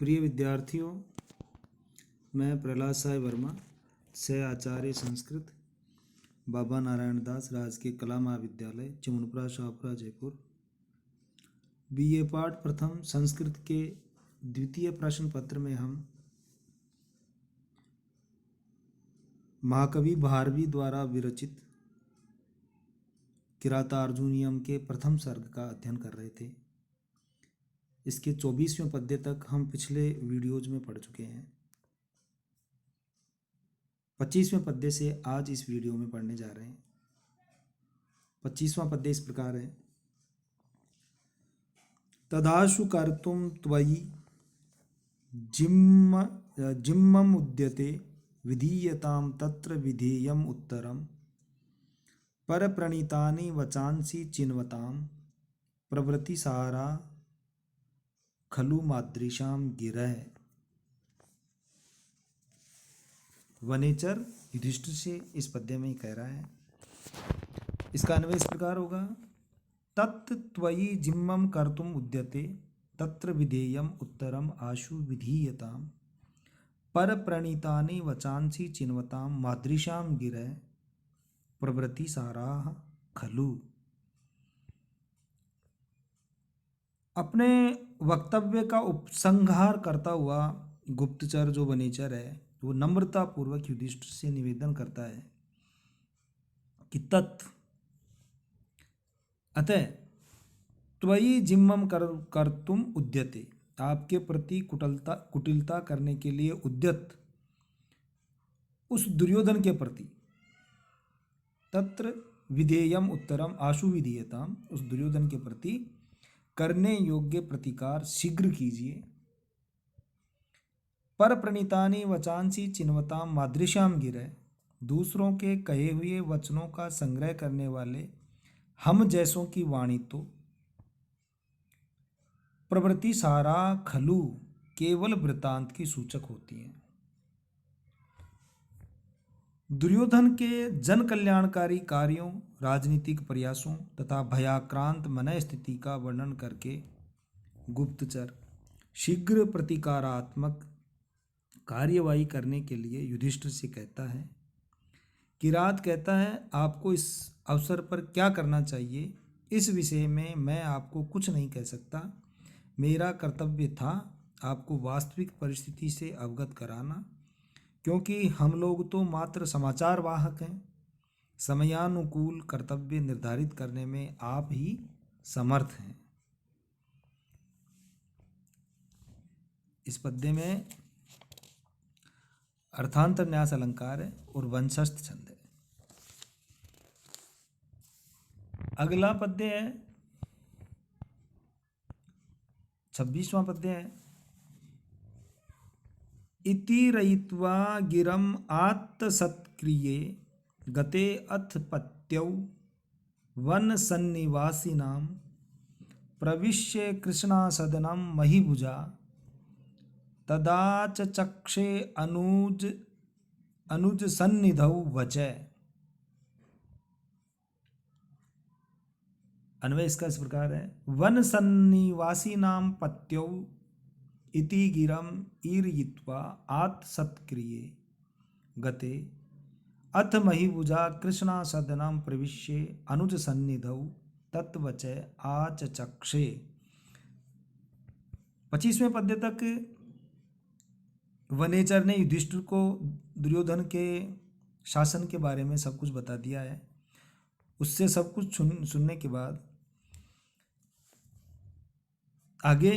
प्रिय विद्यार्थियों, मैं प्रहलाद साय वर्मा, सह आचार्य संस्कृत, बाबा नारायण दास राजकीय कला महाविद्यालय, चमुनपुरा, शाहपुरा, जयपुर। बीए पाठ प्रथम संस्कृत के द्वितीय प्रश्न पत्र में हम महाकवि भारवी द्वारा विरचित किरातार्जुनीयम के प्रथम सर्ग का अध्ययन कर रहे थे। इसके 24वें पद्य तक हम पिछले वीडियोज में पढ़ चुके हैं। 25वें पद्य से आज इस वीडियो में पढ़ने जा रहे हैं। 25वां पद्य इस प्रकार है। तदाशु कर्तुम त्वयि जिम्मम उद्यते विधीयताम तत्र विधेयम उत्तरम परप्रणीतानि वचांसि चिन्वताम प्रवृत्ति सारा खलु मादृशाम गिरह। वनेचर युधिष्ठिर से इस पद्य में ही कह रहा है। इसका अन्वय इस प्रकार होगा। तत् त्वयि जिम्मम कर्तुम उद्यते तत्र विधेयम उत्तरम आशु विधीयताम परप्रणीतानि वचांसि चिन्वताम मादृशाम गिरह प्रवृत्ति साराः खलु। अपने वक्तव्य का उपसंहार करता हुआ गुप्तचर जो वनेचर है वो नम्रता पूर्वक युधिष्ठिर से निवेदन करता है कि अतः त्वयि जिम्मम कर्तुम उद्यते, आपके प्रति कुटिलता करने के लिए उद्यत उस दुर्योधन के प्रति तत्र विधेयम उत्तरम आशु विधीयताम, उस दुर्योधन के प्रति करने योग्य प्रतिकार शीघ्र कीजिए। पर प्रणीतानि वचांसि चिन्वताम मादृश्याम गिरह, दूसरों के कहे हुए वचनों का संग्रह करने वाले हम जैसों की वाणी तो प्रवृत्ति सारा खलु केवल वृतांत की सूचक होती है। दुर्योधन के जन कल्याणकारी कार्यों, राजनीतिक प्रयासों तथा भयाक्रांत मनः स्थिति का वर्णन करके गुप्तचर शीघ्र प्रतिकारात्मक कार्यवाही करने के लिए युधिष्ठिर से कहता है। किरात कहता है, आपको इस अवसर पर क्या करना चाहिए इस विषय में मैं आपको कुछ नहीं कह सकता। मेरा कर्तव्य था आपको वास्तविक परिस्थिति से अवगत कराना, क्योंकि हम लोग तो मात्र समाचार वाहक हैं। समयानुकूल कर्तव्य निर्धारित करने में आप ही समर्थ हैं। इस पद्य में अर्थांतर न्यास अलंकार है और वंशस्थ छंद है। अगला पद्य है 26वां पद्य है। इति रयित्वा गिरम आत्तसत्क्रिये गते अथ पत्यौ वन सन्निवासिनां प्रविश्य कृष्णासदनं महीभुजा तदा चक्षे अनुज सन्निधौ वचै। अन्वय इसका इस प्रकार है। वन सन्निवासिनां पत्यौ इति गिरम ईरयित्वा आत्सत्क्रिये गते अथ महीभुजा कृष्णासदनं प्रविश्य अनुज सन्निधौ तत्वचै आचचक्षे। 25वें पद्य तक वनेचर ने युधिष्ठिर को दुर्योधन के शासन के बारे में सब कुछ बता दिया है। उससे सब कुछ सुनने के बाद आगे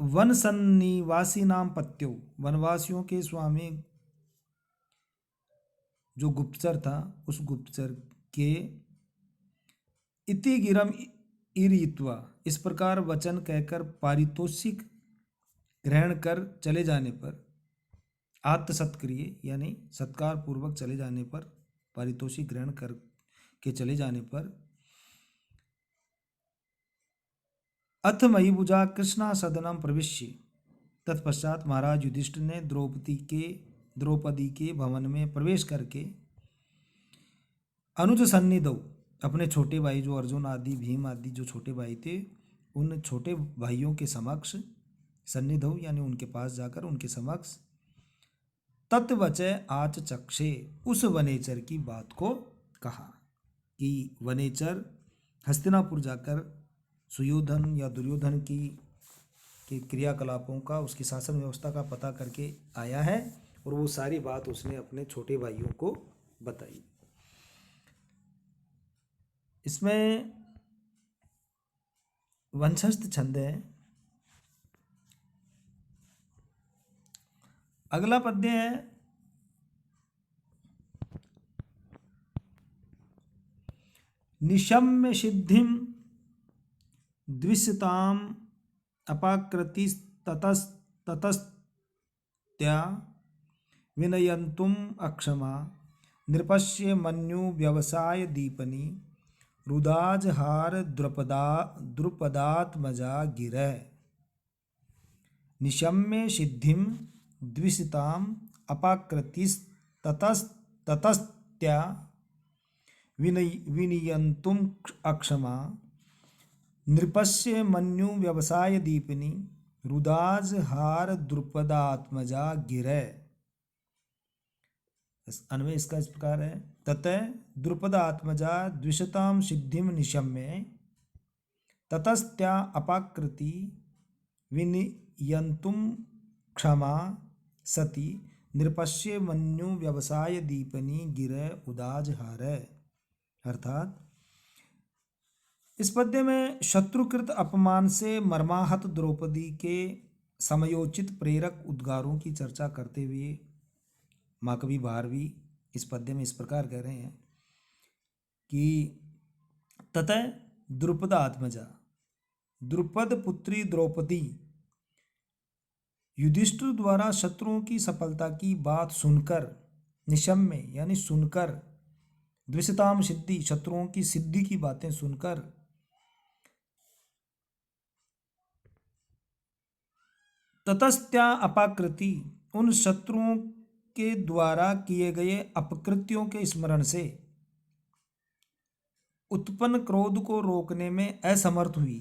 वन सन्निवासी नाम पत्यो, वनवासियों के स्वामी जो गुप्तचर था उस गुप्तचर के इति गिरम ईरयित्वा, इस प्रकार वचन कहकर पारितोषिक ग्रहण कर चले जाने पर, आत्मसत्क्रिय यानी सत्कार पूर्वक चले जाने पर, पारितोषिक ग्रहण कर के चले जाने पर, अथ महीभुजा कृष्णासदनं प्रविश्य, तत्पश्चात महाराज युधिष्ठिर ने द्रौपदी के भवन में प्रवेश करके अनुज सन्निधौ, अपने छोटे भाई जो अर्जुन आदि भीम आदि जो छोटे भाई थे उन छोटे भाइयों के समक्ष सन्निधौ यानी उनके पास जाकर उनके समक्ष तत्वचय आचचक्षे उस वनेचर की बात को कहा कि वनेचर हस्तिनापुर जाकर सुयोधन या दुर्योधन की के क्रियाकलापों का, उसकी शासन व्यवस्था का पता करके आया है और वो सारी बात उसने अपने छोटे भाइयों को बताई। इसमें वंशस्थ छंद है। अगला पद्य है निशम्य सिद्धिम द्विषताम अपाकृतिस्ततस्त्या विनयन्तुम अक्षमा नृपस्य मन्यु व्यवसाय दीपनी रुदाजहार द्रुपदात्मजा गिरः। निशम्य सिद्धिम द्विषताम अपाकृतिस्ततस्त्या विनियन्तुम अक्षमा नृपस्य मन्यु व्यवसाय दीपिनी रुदाजहार द्रुपदात्मजा गिरः। अन्वय इसका इस प्रकार है। ततः द्रुपदात्मजा द्विषताम सिद्धिम निशम्य ततस्त्या अपाकृति विनियन्तुम क्षमा सती नृपस्य मन्यु व्यवसाय दीपनी गिरः उदाजहार। अर्थात इस पद्य में शत्रुकृत अपमान से मर्माहत द्रौपदी के समयोचित प्रेरक उद्गारों की चर्चा करते हुए महाकवि भारवी इस पद्य में इस प्रकार कह रहे हैं कि ततः द्रुपदात्मजा द्रुपद पुत्री द्रौपदी युधिष्ठिर द्वारा शत्रुओं की सफलता की बात सुनकर, निशम्य यानी सुनकर, द्विषताम सिद्धि शत्रुओं की सिद्धि की बातें सुनकर, ततस्त्या अपाकृति उन शत्रुओं के द्वारा किए गए अपकृत्यों के स्मरण से उत्पन्न क्रोध को रोकने में असमर्थ हुई।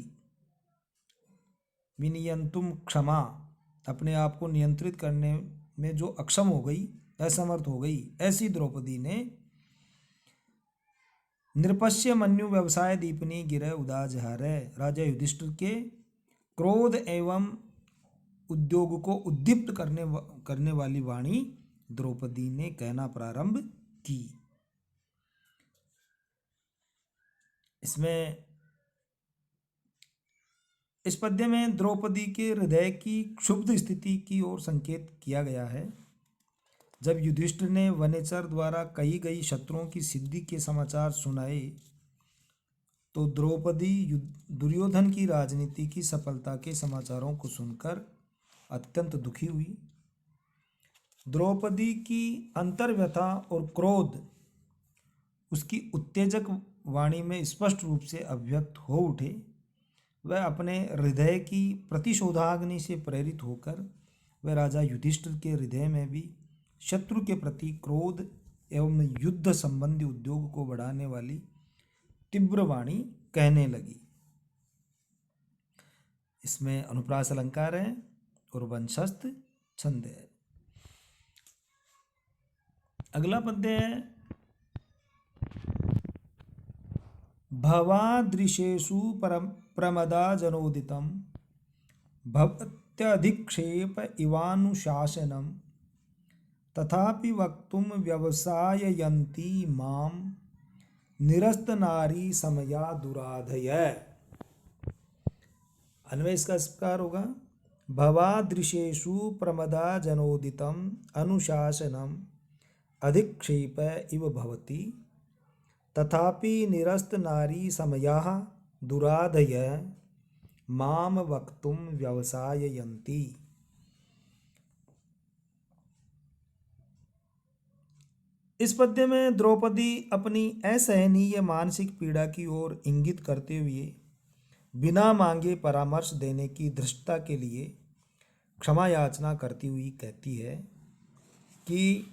विनियंतुम क्षमा अपने आप को नियंत्रित करने में जो अक्षम हो गई, असमर्थ हो गई, ऐसी द्रौपदी ने नृपस्य मन्यु व्यवसाय दीपनी गिरः उदाजहार राजा युधिष्ठिर के क्रोध एवं उद्योग को उद्दीप्त करने वाली वाणी द्रौपदी ने कहना प्रारंभ की। इसमें इस पद्य में द्रौपदी के हृदय की क्षुब्ध स्थिति की ओर संकेत किया गया है। जब युधिष्ठिर ने वनेचर द्वारा कही गई शत्रुओं की सिद्धि के समाचार सुनाए तो द्रौपदी दुर्योधन की राजनीति की सफलता के समाचारों को सुनकर अत्यंत दुखी हुई। द्रौपदी की अंतर्व्यथा और क्रोध उसकी उत्तेजक वाणी में स्पष्ट रूप से अभिव्यक्त हो उठे। वह अपने हृदय की प्रतिशोधाग्नि से प्रेरित होकर वह राजा युधिष्ठिर के हृदय में भी शत्रु के प्रति क्रोध एवं युद्ध संबंधी उद्योग को बढ़ाने वाली तीव्र वाणी कहने लगी। इसमें अनुप्रास अलंकार है और वंशस्थ छंद है। अगला पद्य है भवादृशेषु प्रमदा जनोदितं भवत्यधिक्षेप इवानुशासनं तथापि वक्तुं व्यवसाययन्ती मां निरस्तनारी समया दुराधय। अन्वय इसका इस प्रकार होगा। भवादृशेषु प्रमदा जनोदितं अनुशासनम् अधिक्षेप इव भवति तथापि निरस्त नारी समयाः दुराधय माम वक्तुं व्यवसाययन्ति। इस पद्य में द्रौपदी अपनी असहनीय मानसिक पीड़ा की ओर इंगित करते हुए बिना मांगे परामर्श देने की धृष्टता के लिए क्षमा याचना करती हुई कहती है कि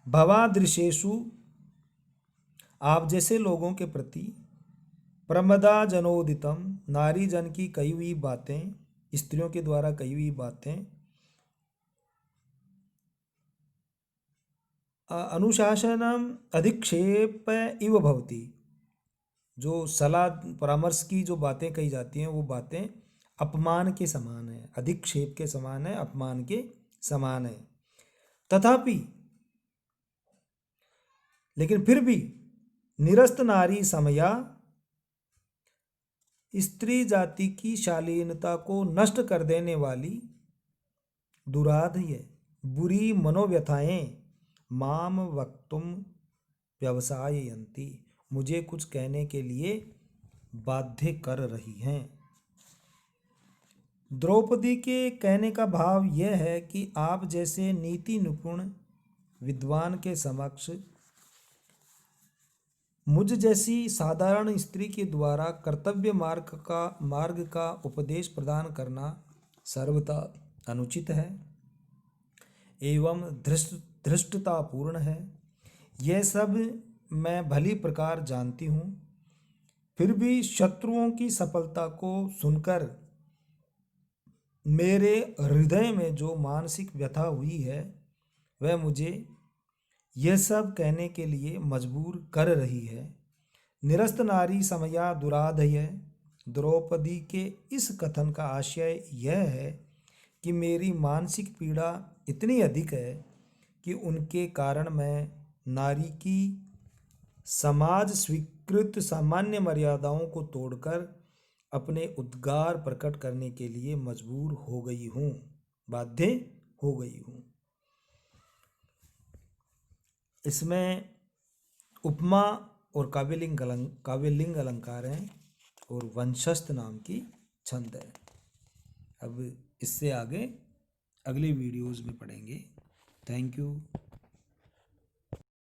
भवादृशेषु आप जैसे लोगों के प्रति प्रमदा जनोदितम नारी जन की कही हुई बातें स्त्रियों के द्वारा कही हुई बातें अनुशासनम अधिक्षेप इव भवति। जो सलाह परामर्श की जो बातें कही जाती हैं वो बातें अपमान के समान है, अधिक्षेप के समान है, अपमान के समान है। तथापि लेकिन फिर भी निरस्त नारी समया स्त्री जाति की शालीनता को नष्ट कर देने वाली दुराध्य बुरी मनोव्यथाएं माम वक्तुम व्यवसाययन्ति, मुझे कुछ कहने के लिए बाध्य कर रही हैं। द्रौपदी के कहने का भाव यह है कि आप जैसे नीति निपुण विद्वान के समक्ष मुझ जैसी साधारण स्त्री के द्वारा कर्तव्य मार्ग का उपदेश प्रदान करना सर्वथा अनुचित है एवं धृष्टतापूर्ण है। यह सब मैं भली प्रकार जानती हूँ, फिर भी शत्रुओं की सफलता को सुनकर मेरे हृदय में जो मानसिक व्यथा हुई है वह मुझे यह सब कहने के लिए मजबूर कर रही है। निरस्त नारी समया दुराधय द्रौपदी के इस कथन का आशय यह है कि मेरी मानसिक पीड़ा इतनी अधिक है कि उनके कारण मैं नारी की समाज स्वीकृत सामान्य मर्यादाओं को तोड़कर अपने उद्गार प्रकट करने के लिए मजबूर हो गई हूँ, बाध्य हो गई हूँ। इसमें उपमा और काव्यलिंग अलंकार हैं और वंशस्थ नाम की छंद है। अब इससे आगे अगली वीडियोस में पढ़ेंगे। Thank you.